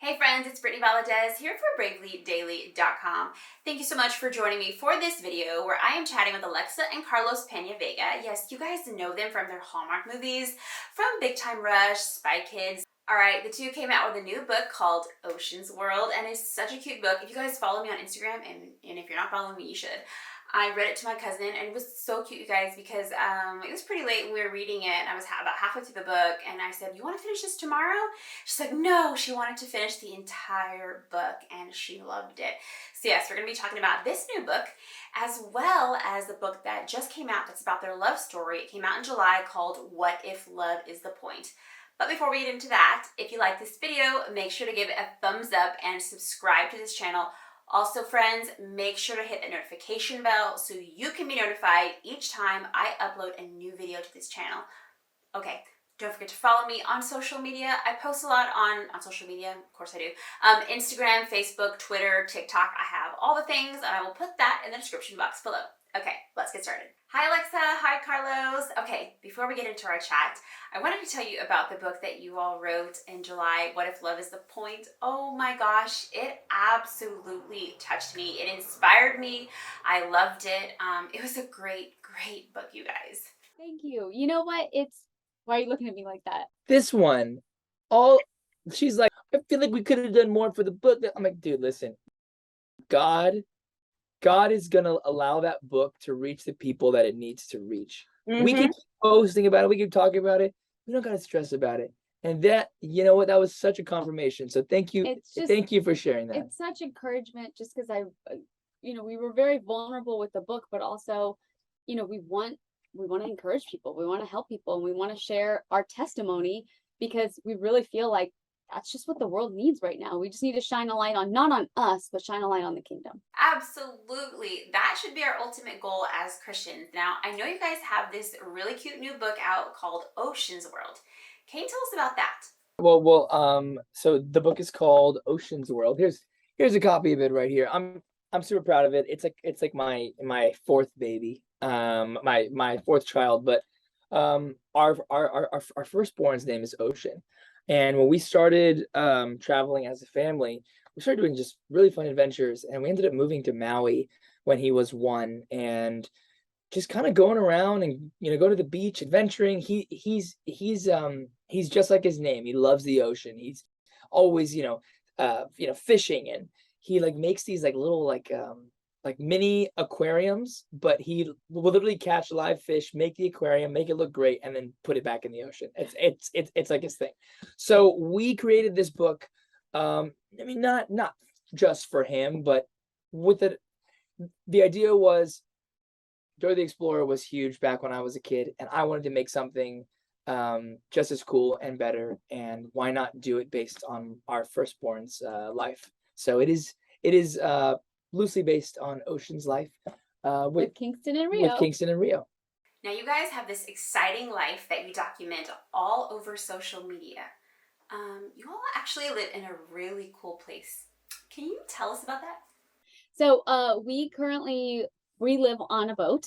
Hey friends, it's Brittany Valadez here for BravelyDaily.com. Thank you so much for joining me for this video where I am chatting with Alexa and Carlos PenaVega. Yes, you guys know them from their Hallmark movies, from Big Time Rush, Spy Kids. Alright, the two came out with a new book called Ocean's World, and it's such a cute book. If you guys follow me on Instagram, and if you're not following me, you should. I read it to my cousin, and it was so cute, you guys, because it was pretty late when we were reading it, and I was about halfway through the book, and I said, you want to finish this tomorrow? She's like, no, she wanted to finish the entire book, and she loved it. So yes, we're going to be talking about this new book, as well as the book that just came out that's about their love story. It came out in July, called What If Love Is the Point? But before we get into that, if you like this video, make sure to give it a thumbs up and subscribe to this channel. Also, friends, make sure to hit the notification bell so you can be notified each time I upload a new video to this channel. Okay, don't forget to follow me on social media. I post a lot on social media, of course I do. Instagram, Facebook, Twitter, TikTok. I have all the things, and I will put that in the description box below. Okay, let's get started. Hi Alexa, hi Carlos. Okay, before we get into our chat, I wanted to tell you about the book that you all wrote in July, What If Love Is the Point? Oh my gosh, it absolutely touched me. It inspired me. I loved it. It was a great book, you guys. Thank you. You know what? Why are you looking at me like that? This one, she's like, I feel like we could have done more for the book. I'm like, dude, listen, God is gonna allow that book to reach the people that it needs to reach. We can keep posting about it, we keep talking about it. We don't gotta stress about it. And that, you know what, that was such a confirmation. So thank you. Thank you for sharing that. It's such encouragement just because we were very vulnerable with the book, but also, we want to encourage people. We want to help people, and we want to share our testimony because we really feel like that's just what the world needs right now. We just need to shine a light on, not on us, but shine a light on the kingdom. Absolutely. That should be our ultimate goal as Christians. Now, I know you guys have this really cute new book out called Ocean's World. Can you tell us about that? Well, so the book is called Ocean's World. Here's a copy of it right here. I'm super proud of it. It's like my fourth baby, my fourth child. But our firstborn's name is Ocean. And when we started traveling as a family, we started doing just really fun adventures, and we ended up moving to Maui when he was 1, and just kind of going around and go to the beach, adventuring. He's just like his name. He loves the ocean. He's always fishing, and he like makes these like little like mini aquariums, but he will literally catch live fish, make the aquarium, make it look great, and then put it back in the ocean. It's like his thing. So we created this book. Not just for him, but with it, the idea was Dora the Explorer was huge back when I was a kid, and I wanted to make something just as cool and better. And why not do it based on our firstborn's life? So it is loosely based on Ocean's life with Kingston and Rio. Now you guys have this exciting life that you document all over social media. You all actually live in a really cool place. Can you tell us about that? So we live on a boat.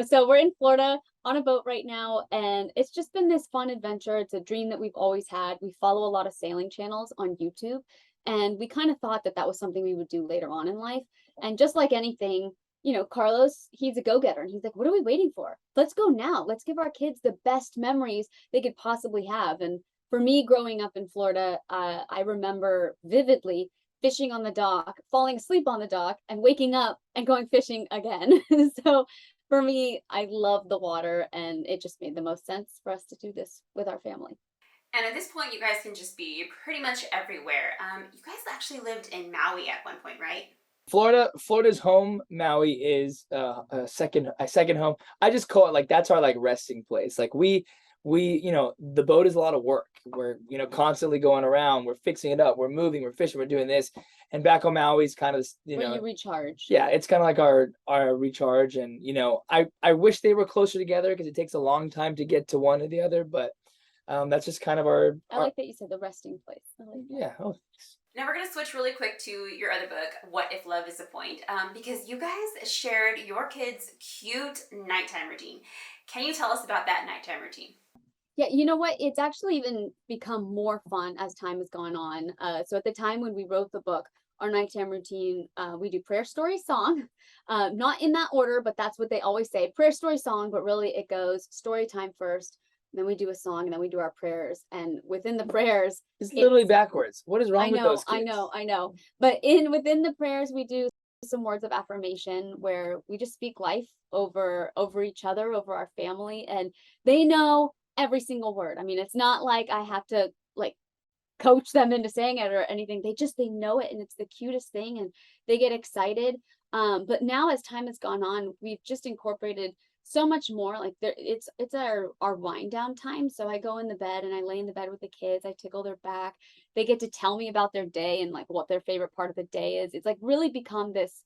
So we're in Florida on a boat right now, and it's just been this fun adventure. It's a dream that we've always had. We follow a lot of sailing channels on YouTube, and we kind of thought that was something we would do later on in life. And just like anything, Carlos, he's a go-getter, and he's like, what are we waiting for? Let's go now. Let's give our kids the best memories they could possibly have. And for me, growing up in Florida, I remember vividly fishing on the dock, falling asleep on the dock, and waking up and going fishing again. So for me, I love the water, and it just made the most sense for us to do this with our family. And at this point, you guys can just be pretty much everywhere. You guys actually lived in Maui at one point, right? Florida's home. Maui is a second home. I just call it like that's our like resting place. Like we the boat is a lot of work. We're constantly going around. We're fixing it up. We're moving. We're fishing. We're doing this. And back on Maui's kind of where you recharge. Yeah, it's kind of like our recharge. And I wish they were closer together because it takes a long time to get to one or the other. But that's just kind of our. I like that you said the resting place. I like that. Yeah. Oh. Now we're going to switch really quick to your other book, What If Love Is the Point? Because you guys shared your kids' cute nighttime routine. Can you tell us about that nighttime routine? Yeah, you know what? It's actually even become more fun as time has gone on. So at the time when we wrote the book, our nighttime routine, we do prayer, story, song. Not in that order, but that's what they always say. Prayer, story, song, but really it goes story time first, then we do a song, and then we do our prayers. And within the prayers, It's literally backwards. What is wrong I with know, those I kids? know, I know. But within the prayers, we do some words of affirmation where we just speak life over each other, over our family, and they know every single word. I mean, it's not like I have to like coach them into saying it or anything. They know it, and it's the cutest thing, and they get excited. But now as time has gone on, we've just incorporated so much more. Like it's our wind down time. So I go in the bed and I lay in the bed with the kids. I tickle their back. They get to tell me about their day and like what their favorite part of the day is. It's like really become this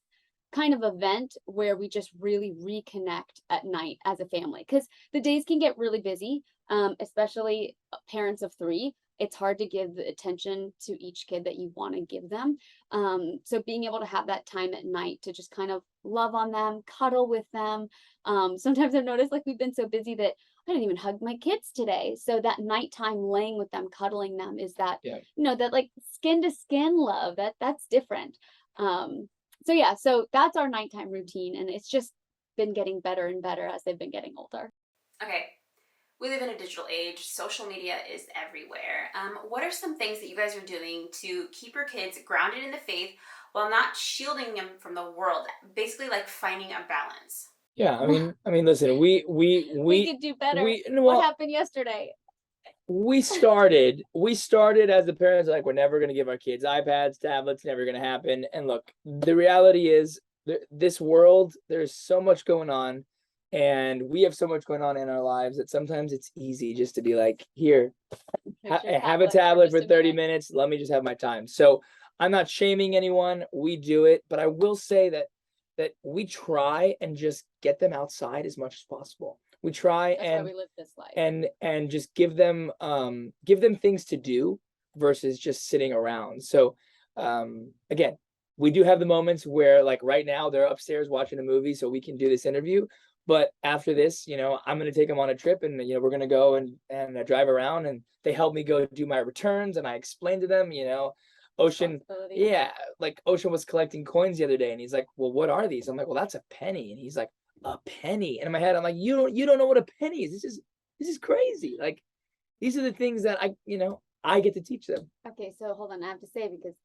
kind of event where we just really reconnect at night as a family, because the days can get really busy, especially parents of three. It's hard to give the attention to each kid that you want to give them. So being able to have that time at night to just kind of love on them, cuddle with them. Sometimes I've noticed like we've been so busy that I didn't even hug my kids today. So that nighttime laying with them, cuddling them is that, that like skin to skin love that's different. So yeah, so that's our nighttime routine, and it's just been getting better and better as they've been getting older. Okay, we live in a digital age. Social media is everywhere. What are some things that you guys are doing to keep your kids grounded in the faith while not shielding them from the world? Basically, like finding a balance. Yeah, I mean, listen, we could do better. well, what happened yesterday? we started as the parents, like, we're never going to give our kids iPads, tablets, never going to happen. And look, the reality is this world, there's so much going on, and we have so much going on in our lives that sometimes it's easy just to be like, here, have a tablet for 30 minutes. Let me just have my time. So I'm not shaming anyone. We do it, but I will say that we try and just get them outside as much as possible. We try That's and why we live this life. and just give them things to do versus just sitting around. So again, we do have the moments where, like right now, they're upstairs watching a movie so we can do this interview. But after this, I'm going to take them on a trip, and we're going to go and drive around, and they help me go do my returns, and I explain to them, Ocean, like Ocean was collecting coins the other day, and he's like, well, what are these? I'm like, well, that's a penny. And he's like, a penny. And in my head, I'm like, you don't know what a penny is. This is crazy. Like, these are the things that I get to teach them. Okay, so hold on, I have to say, because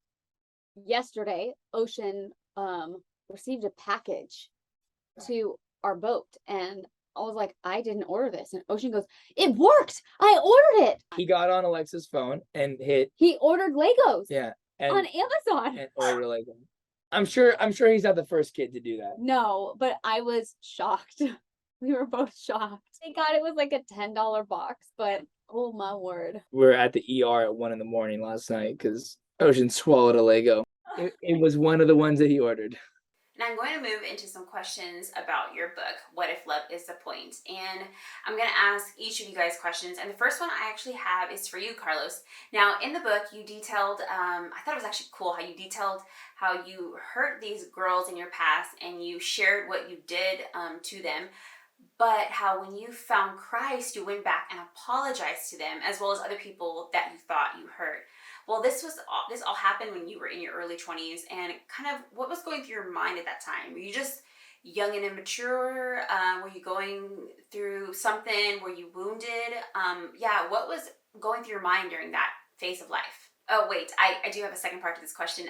yesterday Ocean received a package to our boat, and I was like, I didn't order this. And Ocean goes, it worked. I ordered it. He got on Alexa's phone and he ordered Legos. Yeah. On Amazon. And ordered Lego. I'm sure he's not the first kid to do that. No, but I was shocked. We were both shocked. Thank God it was like a $10 box, but oh my word. We were at the ER at 1 a.m. last night because Ocean swallowed a Lego. It was one of the ones that he ordered. And I'm going to move into some questions about your book, What If Love Is the Point? And I'm going to ask each of you guys questions. And the first one I actually have is for you, Carlos. Now, in the book, you detailed, I thought it was actually cool how you detailed how you hurt these girls in your past and you shared what you did to them. But how when you found Christ, you went back and apologized to them, as well as other people that you thought you hurt. Well, this all happened when you were in your early 20s, and kind of what was going through your mind at that time? Were you just young and immature? Were you going through something? Were you wounded? What was going through your mind during that phase of life? Oh, wait, I do have a second part to this question.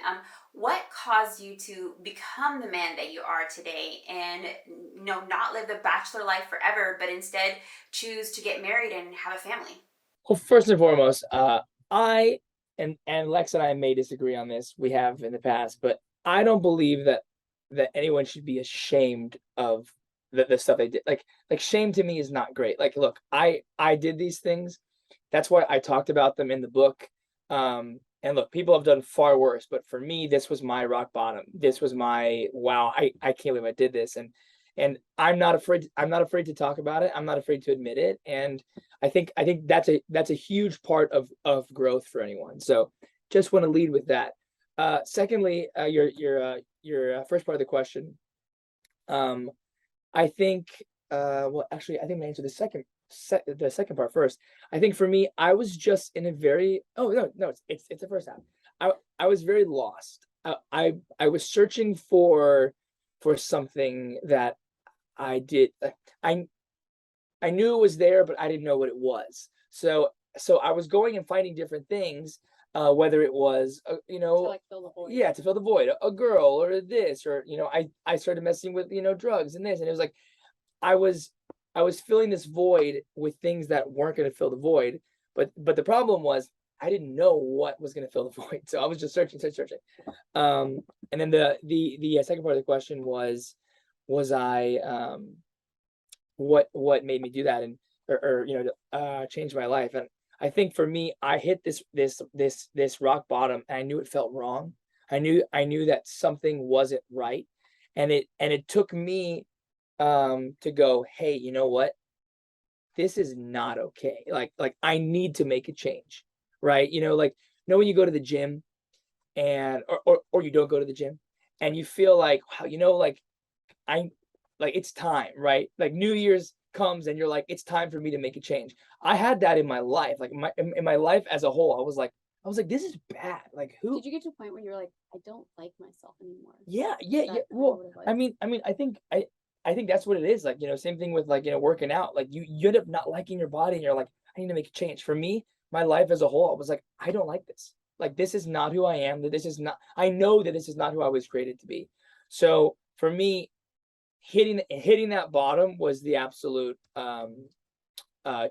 What caused you to become the man that you are today and not live the bachelor life forever, but instead choose to get married and have a family? Well, first and foremost, I and Lex and I may disagree on this. We have in the past, but I don't believe that anyone should be ashamed of the stuff they did. Like shame to me is not great. Like, look, I did these things. That's why I talked about them in the book. And look, people have done far worse, but for me, this was my rock bottom. This was my, wow, I can't believe I did this. And I'm not afraid to talk about it. I'm not afraid to admit it. And I think that's a huge part of growth for anyone. So just want to lead with that. Secondly, your first part of the question. I think, well, actually, I think I answered the second the second part first. I think for me, I was just in a very, oh no, it's the first half. I was very lost. I was searching for something that I did. I knew it was there, but I didn't know what it was. So I was going and finding different things, whether it was, To like fill the void. yeah, to fill the void, a girl or this, or I started messing with drugs and this, and it was like I was filling this void with things that weren't going to fill the void, but the problem was I didn't know what was going to fill the void, so I was just searching. And then the second part of the question was I what made me do that, and or change my life. And I think for me, I hit this rock bottom, and I knew it felt wrong. I knew that something wasn't right, and it took me to go, hey, you know what? This is not okay. Like I need to make a change, right? Like when you go to the gym and or you don't go to the gym and you feel like, wow, like it's time, right? Like New Year's comes and you're like, it's time for me to make a change. I had that in my life, like in my life as a whole. I was like, this is bad. Like who Did you get to a point where you're like, I don't like myself anymore? Yeah. Is that Well, what it was? I think that's what it is. Like, same thing with like, working out. Like you end up not liking your body and you're like, I need to make a change. For me, my life as a whole, I was like, I don't like this. Like, this is not who I am. I know that this is not who I was created to be. So for me, hitting that bottom was the absolute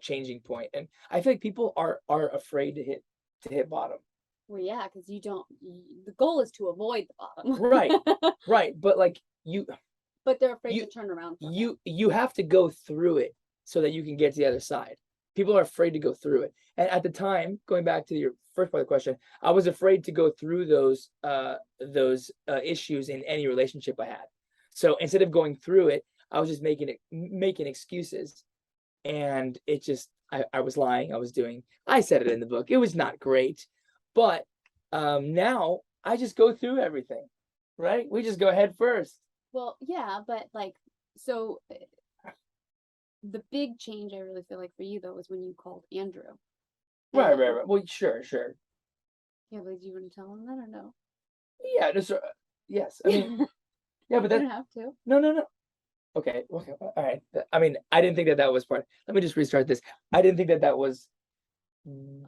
changing point. And I feel like people are afraid to hit bottom. Well, yeah, because the goal is to avoid the bottom. Right. But like but they're afraid to turn around from it. you have to go through it so that you can get to the other side. People are afraid to go through it. And at the time, going back to your first part of the question, I was afraid to go through those issues in any relationship I had. So instead of going through it, I was just making excuses. And it just, I was lying. I said it in the book. It was not great. But now I just go through everything, right? We just go head first. Well, yeah, but like, so the big change I really feel like for you though was when you called Andrew. Right. Well, sure. Yeah, but do you want to tell him that or no? Yeah, just yes. I mean, yeah, but You that don't have to. no. Okay, all right. I mean, I didn't think that was part. Let me just restart this. I didn't think that was.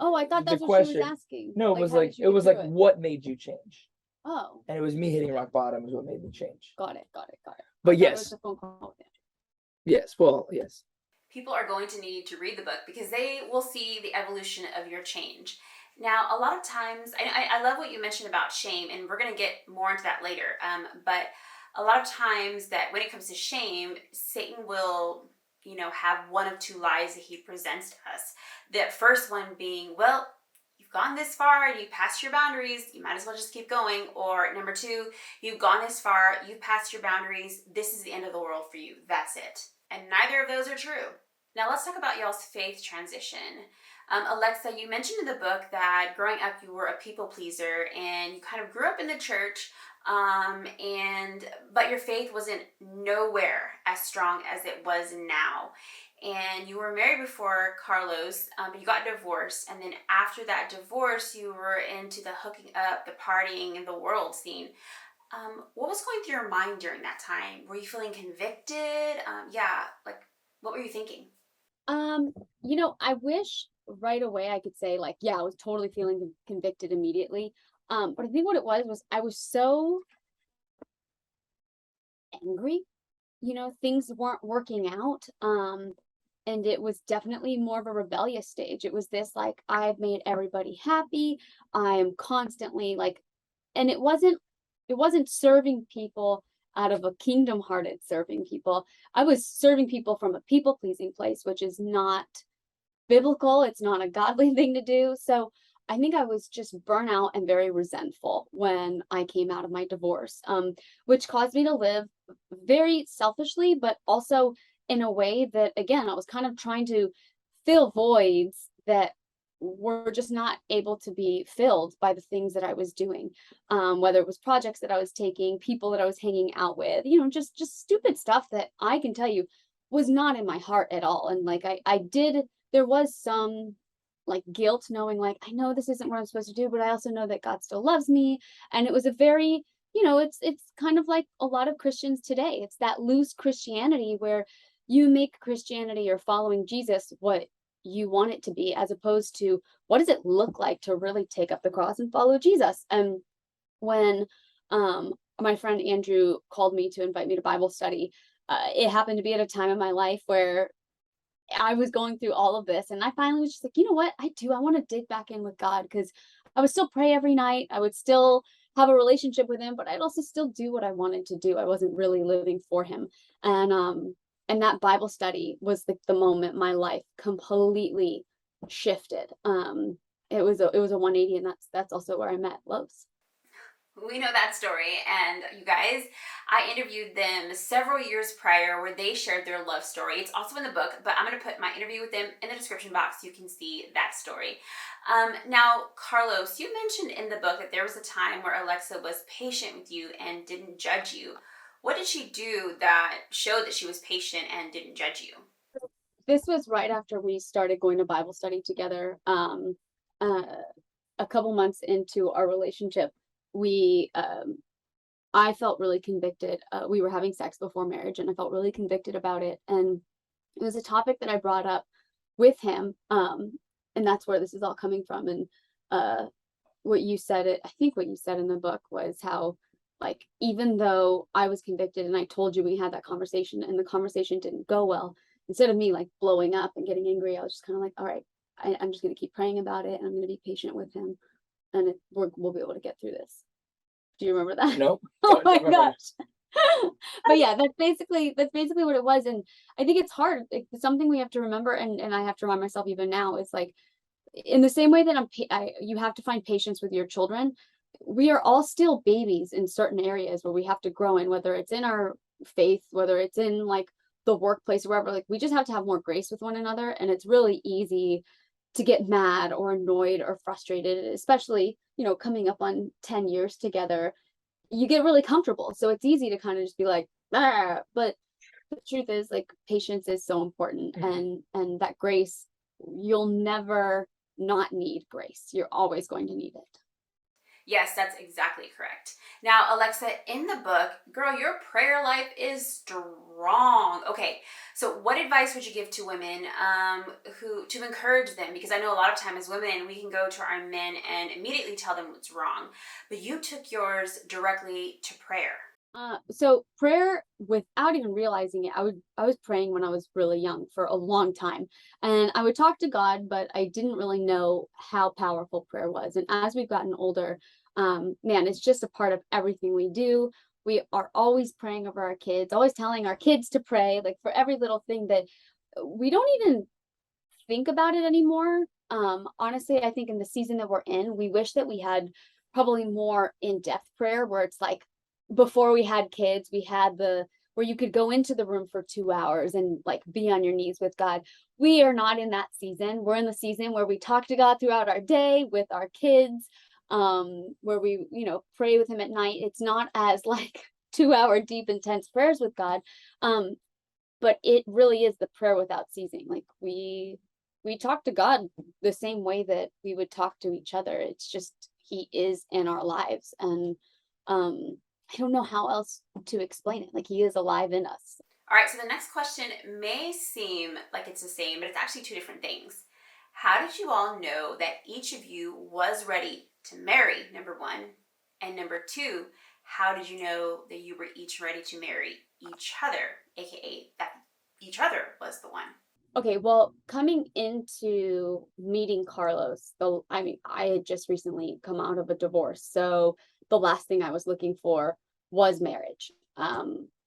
Oh, I thought that's the what she question. was asking. No, Like, it was how like did you get through it? what made you change? Oh, And it was me hitting rock bottom is what made me change. got it. But I thought it yes, was a phone call with Andrew. yes. Well, yes. People are going to need to read the book because they will see the evolution of your change. Now, a lot of times, I love what you mentioned about shame, and we're going to get more into that later. But a lot of times that when it comes to shame, Satan will, have one of two lies that he presents to us. The first one being, well, you've gone this far and you passed your boundaries, you might as well just keep going. Or number two, you've gone this far, you've passed your boundaries, this is the end of the world for you, that's it. And neither of those are true. Now let's talk about y'all's faith transition. Alexa, you mentioned in the book that growing up you were a people pleaser and you kind of grew up in the church, but your faith wasn't nowhere as strong as it was now. And you were married before Carlos, but you got divorced. And then after that divorce, you were into the hooking up, the partying, and the world scene. What was going through your mind during that time? Were you feeling convicted? What were you thinking? I wish right away I could say like, yeah, I was totally feeling convicted immediately. But I think what it was I was so angry, things weren't working out. And it was definitely more of a rebellious stage. It was this like, I've made everybody happy. I'm constantly like, and it wasn't serving people out of a kingdom-hearted serving people. I was serving people from a people-pleasing place, which is not biblical. It's not a godly thing to do. So I think I was just burnout and very resentful when I came out of my divorce, which caused me to live very selfishly, but also in a way that, again, I was kind of trying to fill voids that were just not able to be filled by the things that I was doing, whether it was projects that I was taking, people that I was hanging out with, just stupid stuff that I can tell you was not in my heart at all. And like there was some like guilt knowing like I know this isn't what I'm supposed to do, but I also know that God still loves me. And it was a very, it's kind of like a lot of Christians today. It's that loose Christianity where you make Christianity or following Jesus what you want it to be, as opposed to what does it look like to really take up the cross and follow Jesus. And when my friend Andrew called me to invite me to Bible study, it happened to be at a time in my life where I was going through all of this, and I finally was just like, you know what, I want to dig back in with God, because I would still pray every night. I would still have a relationship with him, but I'd also still do what I wanted to do. I wasn't really living for him. And that Bible study was the moment my life completely shifted. It was a 180, and that's also where I met Loves. We know that story, and you guys, I interviewed them several years prior where they shared their love story. It's also in the book, but I'm going to put my interview with them in the description box so you can see that story. Now, Carlos, you mentioned in the book that there was a time where Alexa was patient with you and didn't judge you. What did she do that showed that she was patient and didn't judge you? This was right after we started going to Bible study together. A couple months into our relationship, I felt really convicted. We were having sex before marriage, and I felt really convicted about it. And it was a topic that I brought up with him. And that's where this is all coming from. And I think what you said in the book was how, like, even though I was convicted and I told you we had that conversation and the conversation didn't go well, instead of me like blowing up and getting angry, I was just kind of like, all right, I'm just going to keep praying about it, and I'm going to be patient with him, and we'll be able to get through this. Do you remember that? Nope. Oh my gosh. But yeah, that's basically what it was. And I think it's hard. It's something we have to remember, and I have to remind myself even now, is like, in the same way that you have to find patience with your children, we are all still babies in certain areas where we have to grow in, whether it's in our faith, whether it's in like the workplace, wherever. Like, we just have to have more grace with one another. And it's really easy to get mad or annoyed or frustrated, especially, coming up on 10 years together. You get really comfortable, so it's easy to kind of just be like, ah. But the truth is, like, patience is so important. And that grace, you'll never not need grace. You're always going to need it. Yes, that's exactly correct. Now, Alexa, in the book, girl, your prayer life is strong. Okay, so what advice would you give to women who to encourage them? Because I know a lot of times as women, we can go to our men and immediately tell them what's wrong, but you took yours directly to prayer. So prayer, without even realizing it, I was praying when I was really young for a long time, and I would talk to God, but I didn't really know how powerful prayer was. And as we've gotten older, man, it's just a part of everything we do. We are always praying over our kids, always telling our kids to pray, like, for every little thing, that we don't even think about it anymore. Honestly, I think in the season that we're in, we wish that we had probably more in-depth prayer, where it's like, before we had kids, we had where you could go into the room for 2 hours and like be on your knees with God. We are not in that season. We're in the season where we talk to God throughout our day with our kids, where we, pray with him at night. It's not as like 2-hour deep, intense prayers with God. But it really is the prayer without ceasing. Like, we talk to God the same way that we would talk to each other. It's just, he is in our lives. And I don't know how else to explain it. Like, he is alive in us. All right, so the next question may seem like it's the same, but it's actually two different things. How did you all know that each of you was ready to marry, number one? And number two, how did you know that you were each ready to marry each other, aka that each other was the one? Okay, well, coming into meeting Carlos, I had just recently come out of a divorce, so the last thing I was looking for was marriage.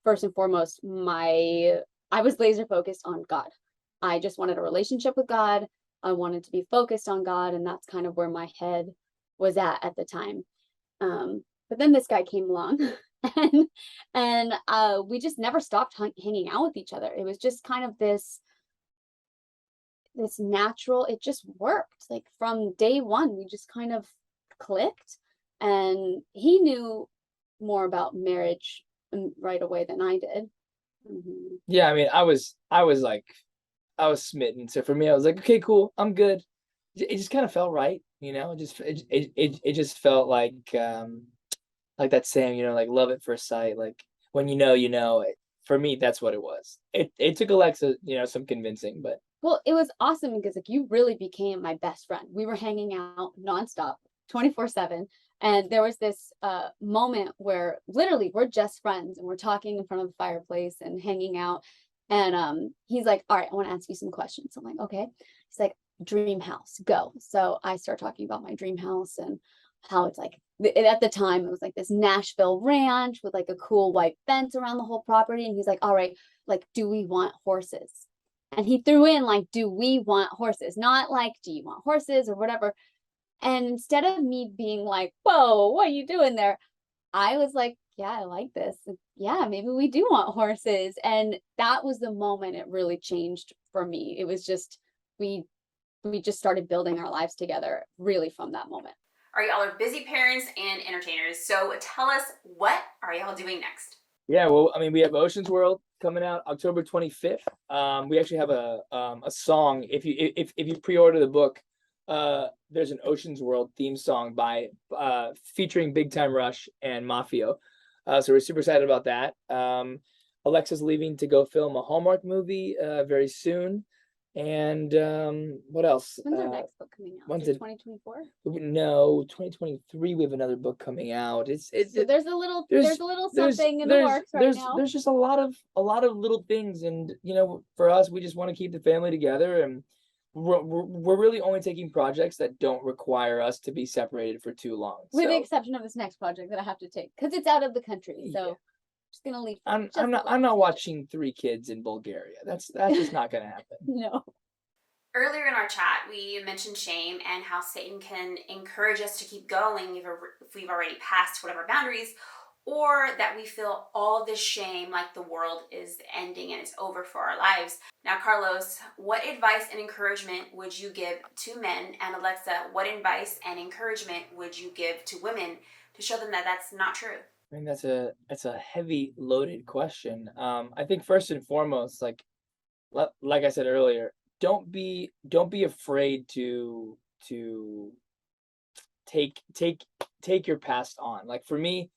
First and foremost, I was laser focused on God. I just wanted a relationship with God. I wanted to be focused on God, and that's kind of where my head was at the time. But then this guy came along, and we just never stopped hanging out with each other. It was just kind of this natural, it just worked. Like, from day one, we just kind of clicked, and he knew more about marriage right away than I did. Yeah, I mean, I was smitten. So for me, I was like, okay, cool, I'm good. It just kind of felt right, you know. It just felt like that saying, you know, like love at first sight. Like when you know, you know. For me, that's what it was. It took Alexa, you know, some convincing, but Well, it was awesome because like you really became my best friend. We were hanging out nonstop, 24/7. And there was this moment where literally we're just friends and we're talking in front of the fireplace and hanging out. And he's like, all right, I want to ask you some questions. I'm like, okay. He's like, dream house, go. So I start talking about my dream house and how it's like at the time it was like this Nashville ranch with like a cool white fence around the whole property. And he's like, all right, like, do we want horses? And he threw in like, do we want horses? Not like, do you want horses or whatever. And instead of me being like, whoa, what are you doing there? I was like, yeah, I like this. Yeah, maybe we do want horses. And that was the moment it really changed for me. It was just, we just started building our lives together really from that moment. All right, y'all are busy parents and entertainers. So tell us, what are y'all doing next? yeah, well, I mean, we have Ocean's World coming out October 25th. We actually have a song. If you pre-order the book, there's an Ocean's World theme song by featuring Big Time Rush and Mafio. So we're super excited about that. Alexa's leaving to go film a Hallmark movie very soon. And what else? When's our next book coming out? When's Is it it? 2024? No, 2023. We have another book coming out. So there's a little something in the works right now. There's just a lot of little things, and you know, for us, we just want to keep the family together, and we're really only taking projects that don't require us to be separated for too long. With the So exception of this next project that I have to take because it's out of the country. So yeah. just gonna leave. I'm just a not little. watching 3 kids in Bulgaria. That's just not gonna happen. No. Earlier in our chat, we mentioned shame and how Satan can encourage us to keep going if we've already passed whatever boundaries, or that we feel all this shame like the world is ending and it's over for our lives. Now, Carlos, what advice and encouragement would you give to men? And Alexa, what advice and encouragement would you give to women to show them that that's not true? I mean, that's a heavy loaded question. I think first and foremost, like I said earlier, don't be afraid to take your past on. Like for me,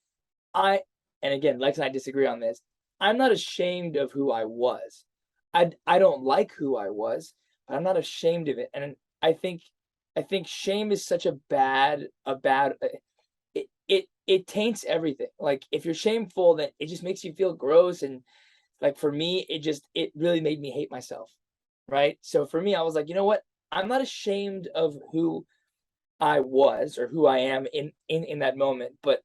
and again, Lex and I disagree on this. I'm not ashamed of who I was. I don't like who I was, but I'm not ashamed of it. And I think shame is such a bad it taints everything. Like if you're shameful, then it just makes you feel gross. And like for me, it really made me hate myself. Right. So for me, I was like, you know what? I'm not ashamed of who I was or who I am in that moment, but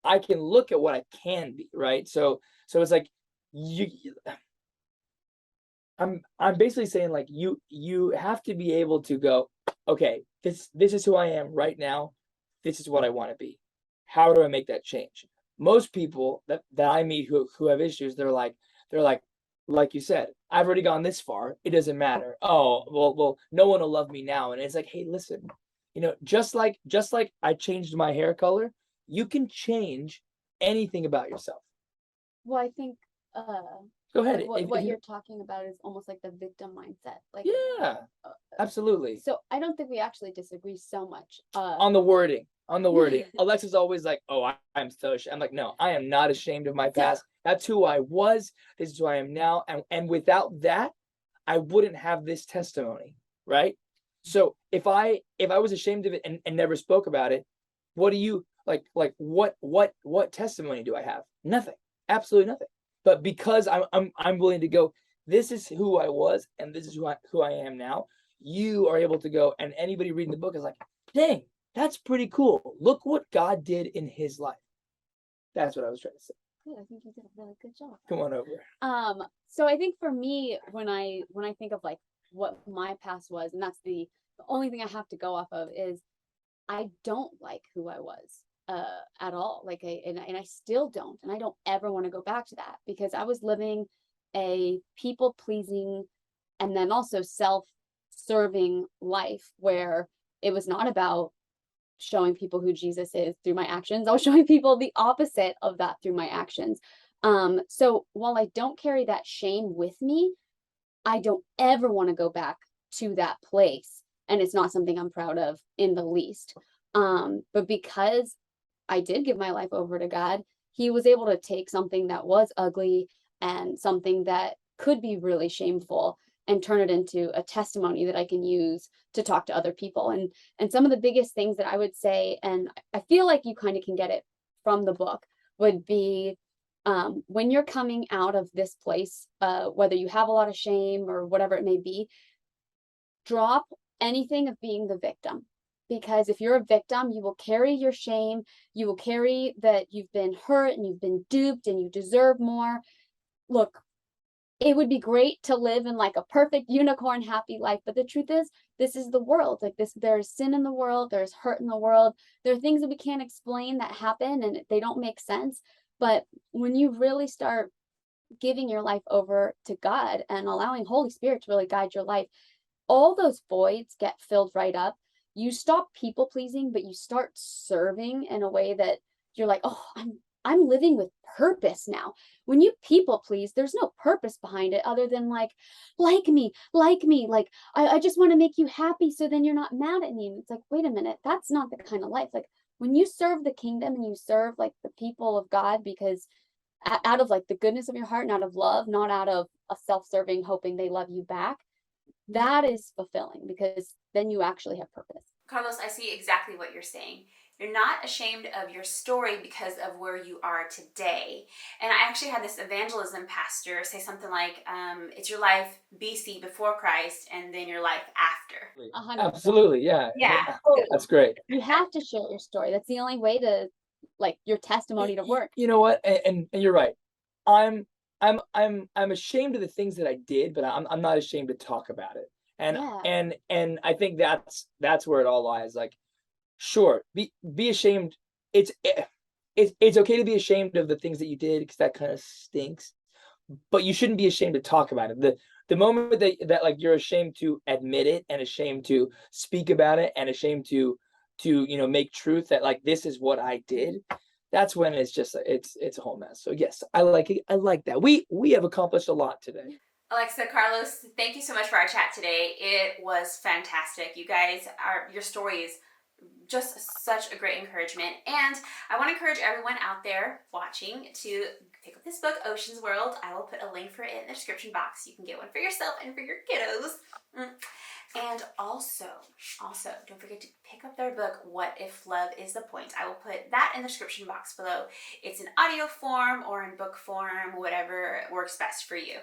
I can look at what I can be. Right. So it's like I'm basically saying like you have to be able to go, okay, this is who I am right now. This is what I want to be. How do I make that change? Most people that I meet who have issues, they're like you said, I've already gone this far. It doesn't matter. Oh, well, no one will love me now. And it's like, hey, listen, you know, just like I changed my hair color, you can change anything about yourself. Well, I think go ahead. What you're talking about is almost like the victim mindset. Like yeah, absolutely. So I don't think we actually disagree so much. On the wording. Alexa's always like, oh, I'm so ashamed. I'm like, no, I am not ashamed of my past. That's who I was. This is who I am now. And without that, I wouldn't have this testimony. Right. So if I was ashamed of it and never spoke about it, what do you like what testimony do I have? Nothing. Absolutely nothing. But because I'm willing to go, this is who I was and this is who I am now, you are able to go, and anybody reading the book is like, dang, that's pretty cool. Look what God did in his life. That's what I was trying to say. Good. I think you did a really good job. Come on over. So I think for me, when I think of like what my past was, and that's the only thing I have to go off of, is I don't like who I was at all. Like I still don't, and I don't ever want to go back to that, because I was living a people pleasing and then also self-serving life where it was not about showing people who Jesus is through my actions. I was showing people the opposite of that through my actions. So while I don't carry that shame with me, I don't ever want to go back to that place. And it's not something I'm proud of in the least. But because I did give my life over to God, he was able to take something that was ugly and something that could be really shameful and turn it into a testimony that I can use to talk to other people. And some of the biggest things that I would say, and I feel like you kind of can get it from the book, would be when you're coming out of this place, whether you have a lot of shame or whatever it may be, drop anything of being the victim. Because if you're a victim, you will carry your shame, you will carry that you've been hurt and you've been duped and you deserve more. Look, it would be great to live in like a perfect unicorn happy life, but the truth is, this is the world. Like this, there's sin in the world, there's hurt in the world, there are things that we can't explain that happen and they don't make sense. But when you really start giving your life over to God and allowing Holy Spirit to really guide your life, all those voids get filled right up. You stop people pleasing, but you start serving in a way that you're like, oh, I'm living with purpose now. When you people please, there's no purpose behind it other than like me, like I just want to make you happy so then you're not mad at me. And it's like, wait a minute, that's not the kind of life. Like when you serve the kingdom and you serve like the people of God because out of like the goodness of your heart and out of love, not out of a self-serving hoping they love you back, that is fulfilling because then you actually have purpose. Carlos, I see exactly what you're saying. You're not ashamed of your story because of where you are today. And I actually had this evangelism pastor say something like, it's your life BC before Christ and then your life after. 100%. Absolutely, yeah. Yeah. That's great. You have to share your story. That's the only way to like your testimony to work. You know what? And you're right. I'm ashamed of the things that I did, but I'm not ashamed to talk about it. And Yeah. and I think that's where it all lies. Like, sure, be ashamed. It's okay to be ashamed of the things that you did because that kind of stinks. But you shouldn't be ashamed to talk about it. The moment that like you're ashamed to admit it and ashamed to speak about it and ashamed to make truth that like this is what I did, that's when it's just it's a whole mess. So yes, I like it. I like that. We have accomplished a lot today. Alexa, Carlos, thank you so much for our chat today. It was fantastic. You guys, your stories, just such a great encouragement. And I want to encourage everyone out there watching to pick up this book, Ocean's World. I will put a link for it in the description box. You can get one for yourself and for your kiddos. And also, don't forget to pick up their book, What If Love Is the Point? I will put that in the description box below. It's in audio form or in book form, whatever works best for you.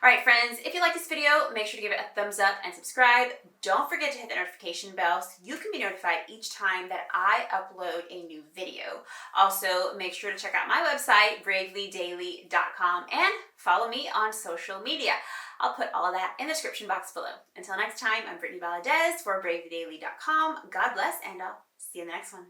All right, friends, if you like this video, make sure to give it a thumbs up and subscribe. Don't forget to hit the notification bell so you can be notified each time that I upload a new video. Also, make sure to check out my website, bravelydaily.com, and follow me on social media. I'll put all of that in the description box below. Until next time, I'm Brittany Valadez for bravelydaily.com. God bless, and I'll see you in the next one.